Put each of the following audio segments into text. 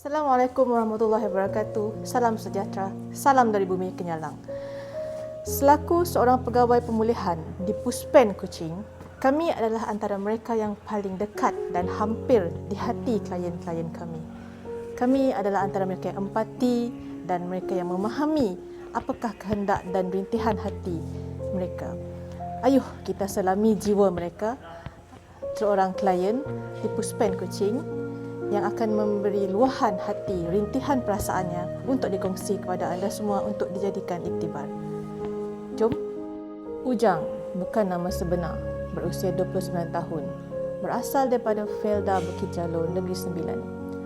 Assalamualaikum warahmatullahi wabarakatuh. Salam sejahtera. Salam dari bumi Kenyalang. Selaku seorang pegawai pemulihan di Puspen Kuching, kami adalah antara mereka yang paling dekat dan hampir di hati klien-klien kami. Kami adalah antara mereka yang empati dan mereka yang memahami apakah kehendak dan rintihan hati mereka. Ayuh kita selami jiwa mereka, seorang klien di Puspen Kuching yang akan memberi luahan hati, rintihan perasaannya untuk dikongsi kepada anda semua untuk dijadikan iktibar. Jom. Ujang bukan nama sebenar, berusia 29 tahun, berasal daripada Felda Bukit Jalur, Negeri Sembilan.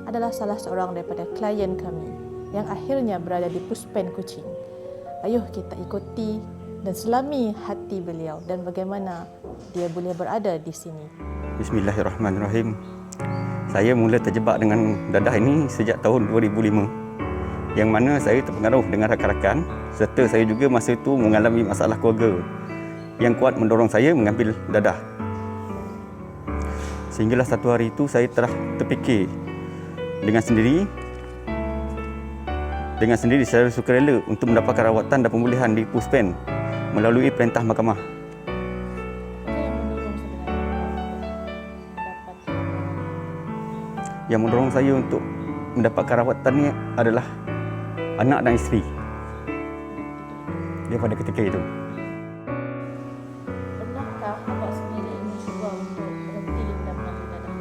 Adalah salah seorang daripada klien kami yang akhirnya berada di Puspen Kuching. Ayuh kita ikuti dan selami hati beliau dan bagaimana dia boleh berada di sini. Bismillahirrahmanirrahim. Saya mula terjebak dengan dadah ini sejak tahun 2005, yang mana saya terpengaruh dengan rakan-rakan serta saya juga masa itu mengalami masalah keluarga yang kuat mendorong saya mengambil dadah. Sehinggalah satu hari itu saya telah terfikir dengan sendiri secara sukarela untuk mendapatkan rawatan dan pemulihan di Puspen melalui perintah mahkamah. Yang mendorong saya untuk mendapatkan rawatan ini adalah anak dan isteri daripada ketika itu. Pernahkah awak sendiri ingin cuba untuk berhenti dan mengambil dadah?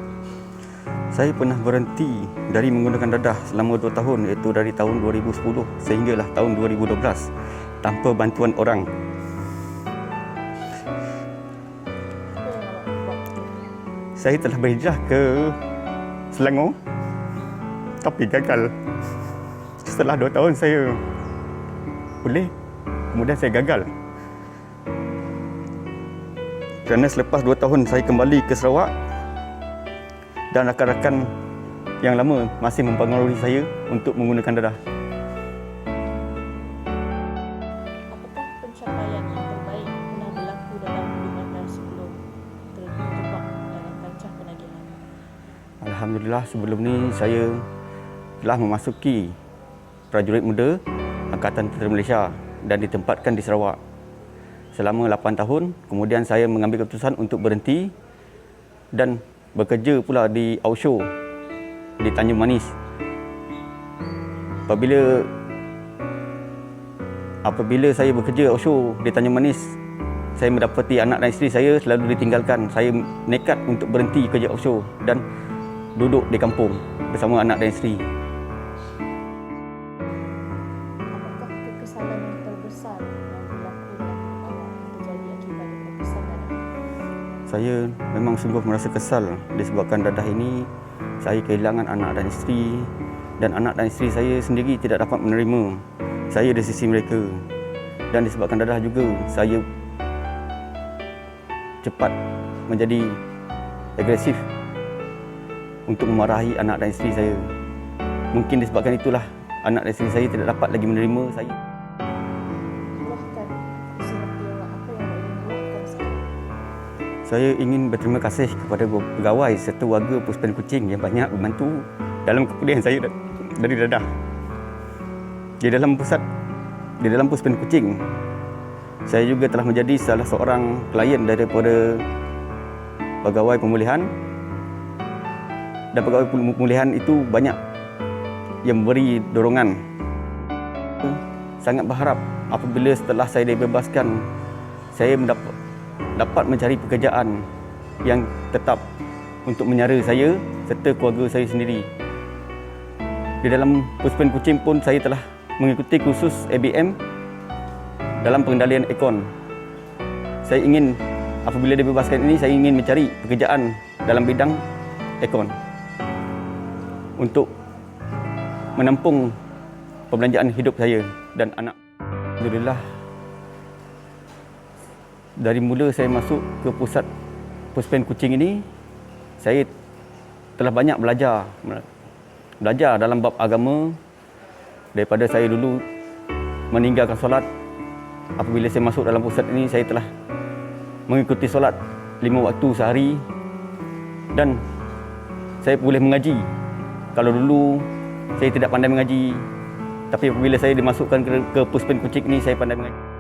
Saya pernah berhenti dari menggunakan dadah selama 2 tahun, iaitu dari tahun 2010 sehinggalah tahun 2012 tanpa bantuan orang. Apa yang awak buat? Saya telah berhijrah ke Selangor tapi gagal. Setelah 2 tahun saya boleh, kemudian saya gagal. Kerana selepas 2 tahun saya kembali ke Sarawak dan rakan-rakan yang lama masih mempengaruhi saya untuk menggunakan dadah. Apakah pencapaian yang terbaik pernah berlaku dalam hidup anda sebelum terjebak dalam kancah penagihan? Alhamdulillah, sebelum ni saya telah memasuki prajurit muda Angkatan Tentera Malaysia dan ditempatkan di Sarawak selama 8 tahun. Kemudian saya mengambil keputusan untuk berhenti dan bekerja pula di Aushow di Tanjung Manis. Apabila saya bekerja Aushow di Tanjung Manis, saya mendapati anak dan isteri saya selalu ditinggalkan. Saya nekat untuk berhenti kerja Aushow dan duduk di kampung bersama anak dan isteri. Apakah kekesalan yang terbesar yang berlaku dalam hidup awak terjadi akibat daripada kesan dadah? Saya memang sungguh merasa kesal disebabkan dadah ini saya kehilangan anak dan isteri, dan anak dan isteri saya sendiri tidak dapat menerima saya di sisi mereka. Dan disebabkan dadah juga saya cepat menjadi agresif untuk memarahi anak dan isteri saya. Mungkin disebabkan itulah anak dan isteri saya tidak dapat lagi menerima saya. Luahkan isi hati awak, apa yang awak ingin luahkan sekarang? Saya ingin berterima kasih kepada pegawai serta warga Puspen Kuching yang banyak membantu dalam kepulihan saya dari dadah. Di dalam Puspen Kuching, saya juga telah menjadi salah seorang klien daripada pegawai pemulihan. Dan pegawai pemulihan itu banyak yang memberi dorongan. Sangat berharap apabila setelah saya dibebaskan, saya dapat mencari pekerjaan yang tetap untuk menyara saya serta keluarga saya sendiri. Di dalam Puspen Kuching pun saya telah mengikuti kursus ABM dalam pengendalian aircon. Saya ingin apabila dibebaskan ini, saya ingin mencari pekerjaan dalam bidang aircon untuk menampung perbelanjaan hidup saya dan anak. Alhamdulillah, dari mula saya masuk ke pusat Puspen Kuching ini, saya telah banyak belajar dalam bab agama. Daripada saya dulu meninggalkan solat, apabila saya masuk dalam pusat ini, saya telah mengikuti solat 5 waktu sehari dan saya boleh mengaji. Kalau dulu saya tidak pandai mengaji, tapi apabila saya dimasukkan ke Puspen Kuching ini, saya pandai mengaji.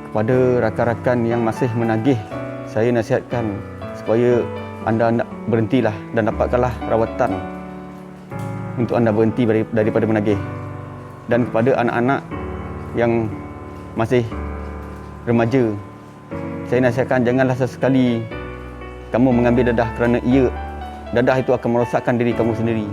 Kepada rakan-rakan yang masih menagih, saya nasihatkan supaya anda berhentilah dan dapatkanlah rawatan untuk anda berhenti daripada menagih. Dan kepada anak-anak yang masih remaja, saya nasihatkan janganlah sesekali kamu mengambil dadah kerana dadah itu akan merosakkan diri kamu sendiri.